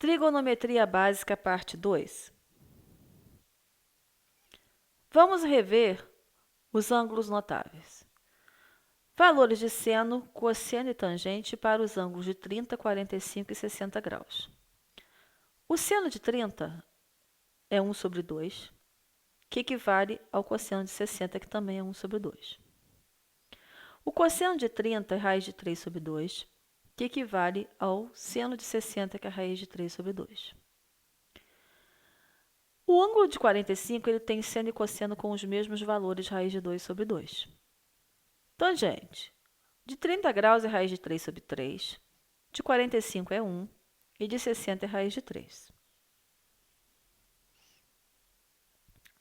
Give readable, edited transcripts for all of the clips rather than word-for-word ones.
Trigonometria básica, parte 2. Vamos rever os ângulos notáveis. Valores de seno, cosseno e tangente para os ângulos de 30, 45 e 60 graus. O seno de 30 é 1 sobre 2, que equivale ao cosseno de 60, que também é 1 sobre 2. O cosseno de 30 é raiz de 3 sobre 2, que equivale ao seno de 60, que é raiz de 3 sobre 2. O ângulo de 45 ele tem seno e cosseno com os mesmos valores, raiz de 2 sobre 2. Tangente. De 30 graus é raiz de 3 sobre 3, de 45 é 1 e de 60 é raiz de 3.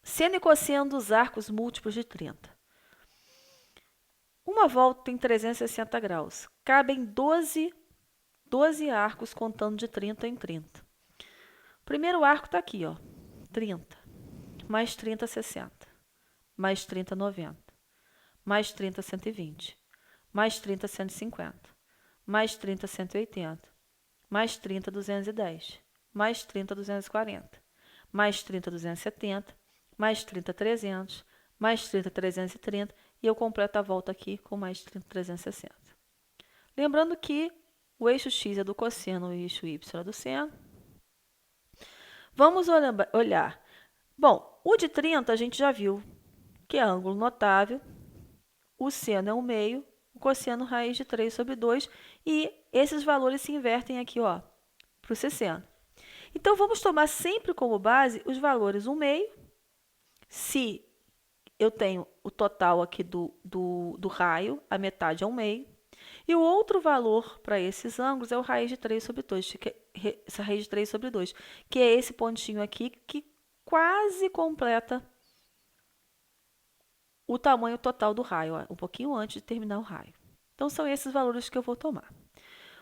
Seno e cosseno dos arcos múltiplos de 30. Uma volta tem 360 graus. Cabem 12 arcos contando de 30 em 30. O primeiro arco está aqui, ó, 30, mais 30, 60, mais 30, 90, mais 30, 120, mais 30, 150, mais 30, 180, mais 30, 210, mais 30, 240, mais 30, 270, mais 30, 300, mais 30, 330 e eu completo a volta aqui com mais 30, 360. Lembrando que o eixo x é do cosseno e o eixo y é do seno. Vamos olhar. Bom, o de 30 a gente já viu que é ângulo notável, o seno é 1/2, o cosseno raiz de 3 sobre 2 e esses valores se invertem aqui, ó, para o 60. Então, vamos tomar sempre como base os valores 1/2, se eu tenho o total aqui do raio, a metade é 1/2, e o outro valor para esses ângulos é o raiz de 3 sobre 2, essa raiz de 3 sobre 2, que é esse pontinho aqui que quase completa o tamanho total do raio, ó, um pouquinho antes de terminar o raio. Então, são esses valores que eu vou tomar.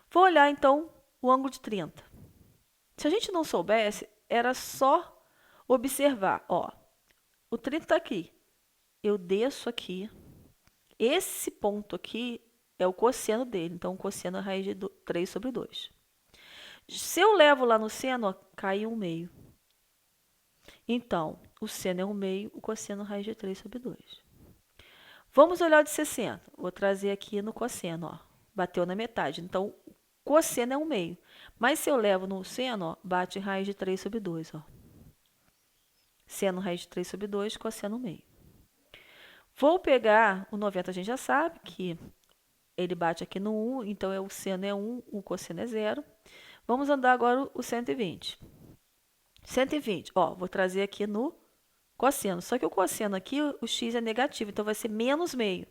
Vou olhar, então, o ângulo de 30. Se a gente não soubesse, era só observar, ó, o 30 está aqui. Eu desço aqui. Esse ponto aqui é o cosseno dele. Então, o cosseno é a raiz de 3 sobre 2. Se eu levo lá no seno, ó, cai 1/2. Então, o seno é 1/2, o cosseno é a raiz de 3 sobre 2. Vamos olhar o de 60. Vou trazer aqui no cosseno, ó. Bateu na metade. Então, o cosseno é 1/2. Mas se eu levo no seno, ó, bate raiz de 3 sobre 2, ó. Seno raiz de 3 sobre 2, cosseno 1/2. Vou pegar o 90, a gente já sabe que ele bate aqui no 1, então o seno é 1, o cosseno é 0. Vamos andar agora o 120. 120, ó, vou trazer aqui no cosseno. Só que o cosseno aqui, o x é negativo, então vai ser menos meio.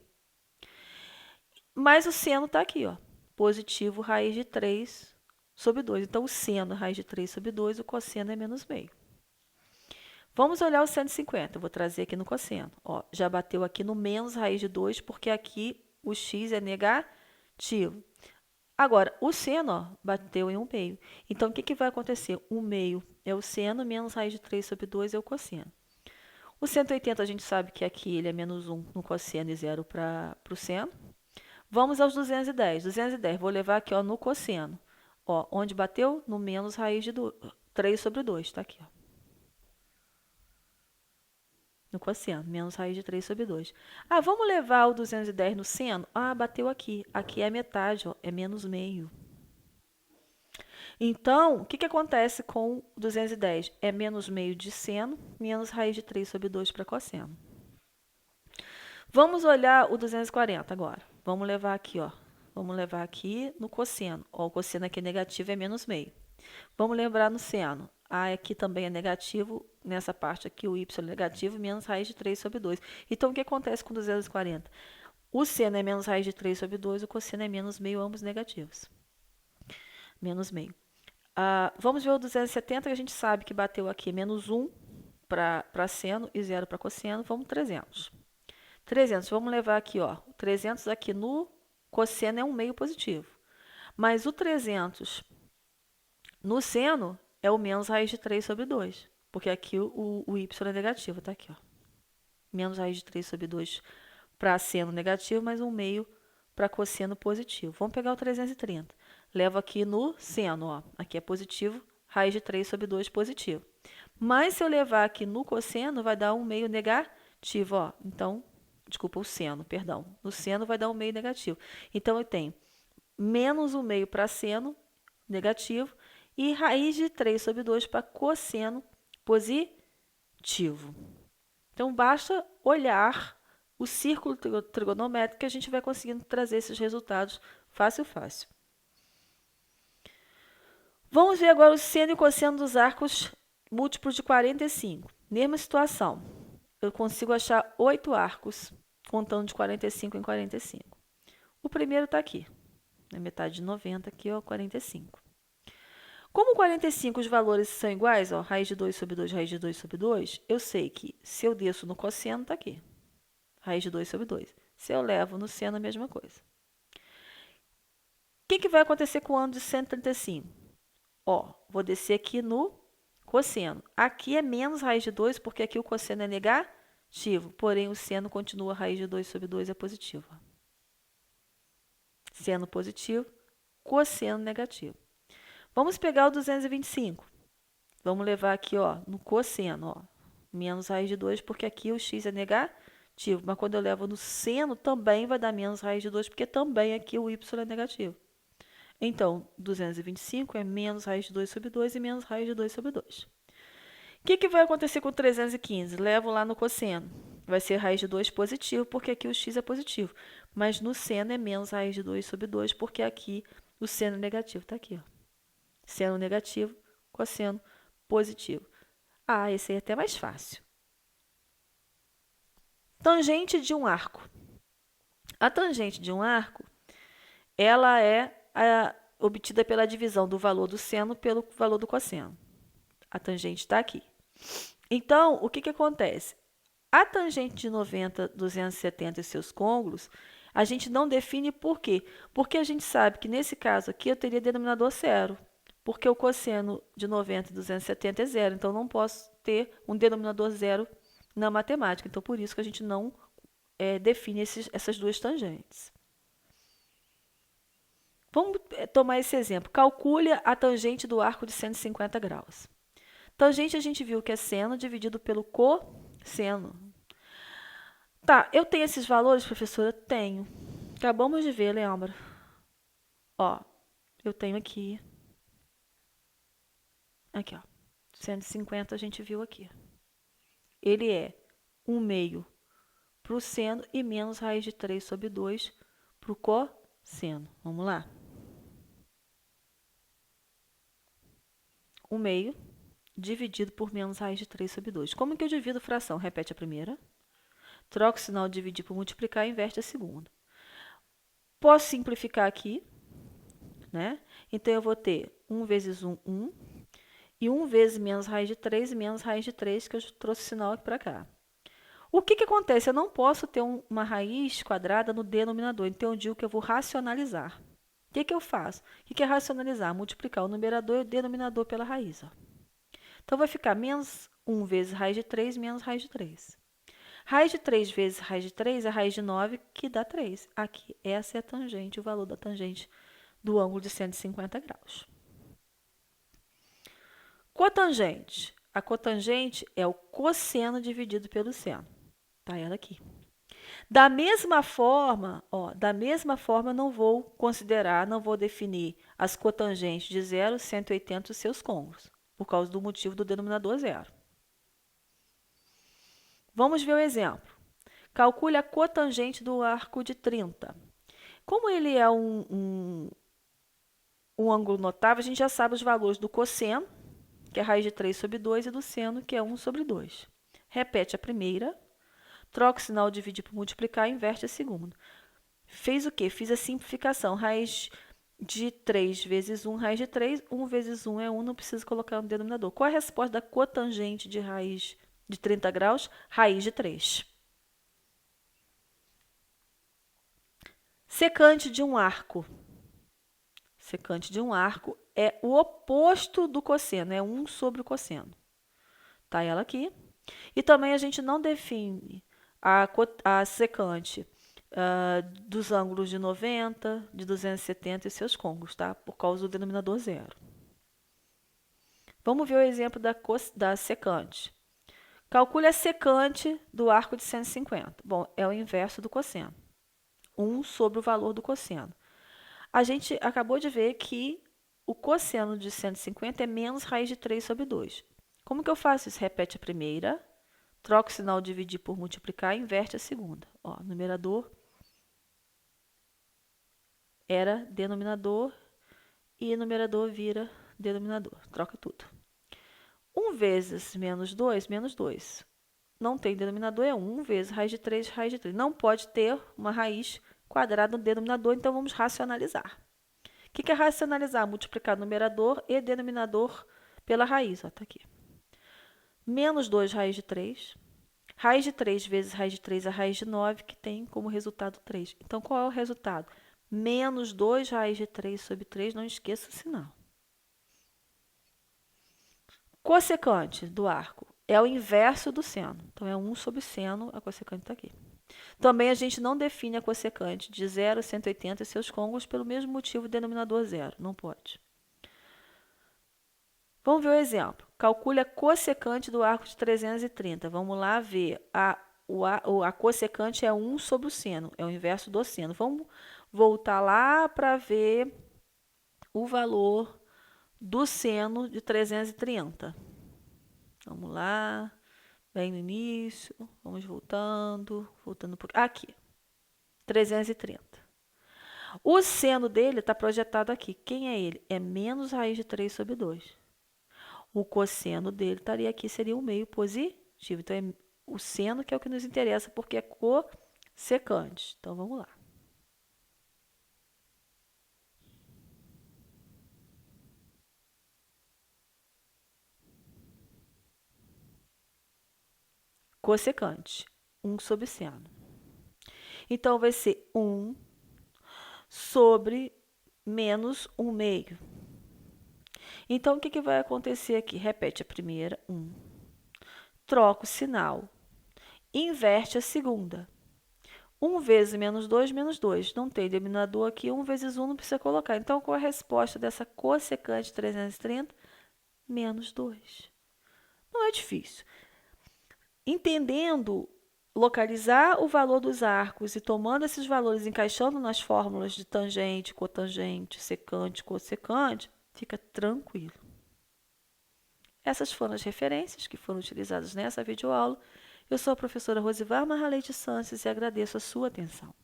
Mas o seno está aqui, ó, positivo raiz de 3 sobre 2. Então, o seno é raiz de 3 sobre 2, o cosseno é menos meio. Vamos olhar o 150, eu vou trazer aqui no cosseno. Ó, já bateu aqui no menos raiz de 2, porque aqui o x é negativo. Agora, o seno, ó, bateu em 1/2. Então, o que vai acontecer? 1/2 é o seno, menos raiz de 3 sobre 2 é o cosseno. O 180, a gente sabe que aqui ele é menos 1 no cosseno e 0 para o seno. Vamos aos 210. 210, vou levar aqui, ó, no cosseno. Ó, onde bateu? No menos raiz de 3 sobre 2, tá aqui, ó. No cosseno, menos raiz de 3 sobre 2. Ah, vamos levar o 210 no seno? Ah, bateu aqui. Aqui é a metade, ó, é menos meio. Então, o que acontece com o 210? É menos meio de seno, menos raiz de 3 sobre 2 para cosseno. Vamos olhar o 240 agora. Vamos levar aqui, ó. Vamos levar aqui no cosseno. Ó, o cosseno aqui é negativo, é menos meio. Vamos lembrar no seno. A aqui também é negativo, nessa parte aqui o y é negativo, menos raiz de 3 sobre 2. Então, o que acontece com 240? O seno é menos raiz de 3 sobre 2, o cosseno é menos meio, ambos negativos. Menos meio. Vamos ver o 270, que a gente sabe que bateu aqui menos 1 para seno e 0 para cosseno. Vamos 300. 300, vamos levar aqui, ó. 300 aqui no cosseno é 1/2 positivo. Mas o 300 no seno é o menos raiz de 3 sobre 2. Porque aqui o y é negativo, tá aqui, ó. Menos raiz de 3 sobre 2 para seno negativo, mais 1/2 para cosseno positivo. Vamos pegar o 330. Levo aqui no seno, ó. Aqui é positivo, raiz de 3 sobre 2 positivo. Mas se eu levar aqui no cosseno, vai dar um meio negativo, ó. Então, desculpa, o seno, perdão. No seno vai dar um meio negativo. Então, eu tenho menos um meio para seno negativo e raiz de 3 sobre 2 para cosseno positivo. Então, basta olhar o círculo trigonométrico que a gente vai conseguindo trazer esses resultados fácil, fácil. Vamos ver agora o seno e o cosseno dos arcos múltiplos de 45. Mesma situação. Eu consigo achar 8 arcos, contando de 45 em 45. O primeiro está aqui, na metade de 90, aqui, ó, 45. Como 45 os valores são iguais, ó, raiz de 2 sobre 2, raiz de 2 sobre 2, eu sei que se eu desço no cosseno, está aqui. Raiz de 2 sobre 2. Se eu levo no seno, a mesma coisa. O que vai acontecer com o ângulo de 135? Ó, vou descer aqui no cosseno. Aqui é menos raiz de 2, porque aqui o cosseno é negativo, porém o seno continua, raiz de 2 sobre 2 é positivo. Seno positivo, cosseno negativo. Vamos pegar o 225. Vamos levar aqui, ó, no cosseno, ó, menos raiz de 2, porque aqui o x é negativo. Mas quando eu levo no seno, também vai dar menos raiz de 2, porque também aqui o y é negativo. Então, 225 é menos raiz de 2 sobre 2 e menos raiz de 2 sobre 2. O que vai acontecer com 315? Levo lá no cosseno. Vai ser raiz de 2 positivo, porque aqui o x é positivo. Mas no seno é menos raiz de 2 sobre 2, porque aqui o seno negativo está aqui, ó. Seno negativo, cosseno positivo. Ah, esse aí é até mais fácil. Tangente de um arco. A tangente de um arco, ela é obtida pela divisão do valor do seno pelo valor do cosseno. A tangente está aqui. Então, o que acontece? A tangente de 90, 270 e seus côngulos, a gente não define por quê? Porque a gente sabe que nesse caso aqui eu teria denominador zero, porque o cosseno de 90 e 270 é zero, então não posso ter um denominador zero na matemática. Então, por isso que a gente não define essas duas tangentes. Vamos tomar esse exemplo. Calcule a tangente do arco de 150 graus. Tangente a gente viu que é seno dividido pelo cosseno. Tá, eu tenho esses valores, professora? Tenho. Acabamos de ver, lembra? Ó, eu tenho aqui. Aqui, ó. 150 a gente viu aqui. Ele é 1 meio para o seno e menos raiz de 3 sobre 2 para o cosseno. Vamos lá? 1 meio dividido por menos raiz de 3 sobre 2. Como que eu divido fração? Repete a primeira. Troca o sinal de dividir por multiplicar e inverte a segunda. Posso simplificar aqui, né? Então, eu vou ter 1 vezes 1, 1. E 1 vezes menos raiz de 3 e menos raiz de 3, que eu trouxe o sinal aqui para cá. O que acontece? Eu não posso ter uma raiz quadrada no denominador, então eu digo que eu vou racionalizar. O que eu faço? O que é racionalizar? Multiplicar o numerador e o denominador pela raiz. Ó. Então, vai ficar menos 1 vezes raiz de 3 menos raiz de 3. Raiz de 3 vezes raiz de 3 é raiz de 9, que dá 3. Aqui, essa é a tangente, o valor da tangente do ângulo de 150 graus. Cotangente. A cotangente é o cosseno dividido pelo seno. Tá ela aqui. Da mesma forma, eu não vou considerar, não vou definir as cotangentes de 0, 180 e os seus côngulos, por causa do motivo do denominador zero. Vamos ver o exemplo. Calcule a cotangente do arco de 30. Como ele é um ângulo notável, a gente já sabe os valores do cosseno, que é raiz de 3 sobre 2, e do seno, que é 1 sobre 2. Repete a primeira, troca o sinal de dividir por multiplicar e inverte a segunda. Fez o quê? Fiz a simplificação. Raiz de 3 vezes 1, raiz de 3. 1 vezes 1 é 1, não preciso colocar no denominador. Qual é a resposta da cotangente de raiz de 30 graus? Raiz de 3. Secante de um arco. Secante de um arco é o oposto do cosseno, é 1 sobre o cosseno. Tá ela aqui. E também a gente não define a secante dos ângulos de 90, de 270 e seus côngulos, tá? Por causa do denominador zero. Vamos ver o exemplo da secante. Calcule a secante do arco de 150. Bom, é o inverso do cosseno. 1 sobre o valor do cosseno. A gente acabou de ver que o cosseno de 150 é menos raiz de 3 sobre 2. Como que eu faço isso? Repete a primeira, troca o sinal dividir por multiplicar e inverte a segunda. Ó, numerador era denominador e numerador vira denominador. Troca tudo. 1 vezes menos 2, menos 2. Não tem denominador, é 1 vezes raiz de 3, raiz de 3. Não pode ter uma raiz quadrada no denominador, então vamos racionalizar. O que é racionalizar? Multiplicar numerador e denominador pela raiz. Está aqui. Menos 2 raiz de 3. Raiz de 3 vezes raiz de 3 é raiz de 9, que tem como resultado 3. Então, qual é o resultado? Menos 2 raiz de 3 sobre 3, não esqueça o sinal. Cossecante do arco é o inverso do seno. Então, é 1 sobre seno, a cossecante está aqui. Também a gente não define a cossecante de 0 a 180 e seus cônjuges pelo mesmo motivo, denominador zero. Não pode. Vamos ver o exemplo. Calcule a cossecante do arco de 330. Vamos lá ver. A cossecante é 1 sobre o seno. É o inverso do seno. Vamos voltar lá para ver o valor do seno de 330. Vamos lá. Bem no início. Vamos voltando. Voltando por aqui. 330. O seno dele está projetado aqui. Quem é ele? É menos raiz de 3 sobre 2. O cosseno dele estaria aqui, seria um meio positivo. Então, é o seno que é o que nos interessa, porque é cossecante. Então, vamos lá. Cossecante. 1 sobre seno. Então, vai ser 1 sobre menos 1 meio. Então, o que vai acontecer aqui? Repete a primeira, 1. Troca o sinal. Inverte a segunda. 1 vezes menos 2, menos 2. Não tem denominador aqui, 1 vezes 1 não precisa colocar. Então, qual é a resposta dessa cossecante de 330? Menos 2. Não é difícil. Entendendo localizar o valor dos arcos e tomando esses valores, encaixando nas fórmulas de tangente, cotangente, secante, cossecante, fica tranquilo. Essas foram as referências que foram utilizadas nessa videoaula. Eu sou a professora Rosivar Marra Leite Sanches e agradeço a sua atenção.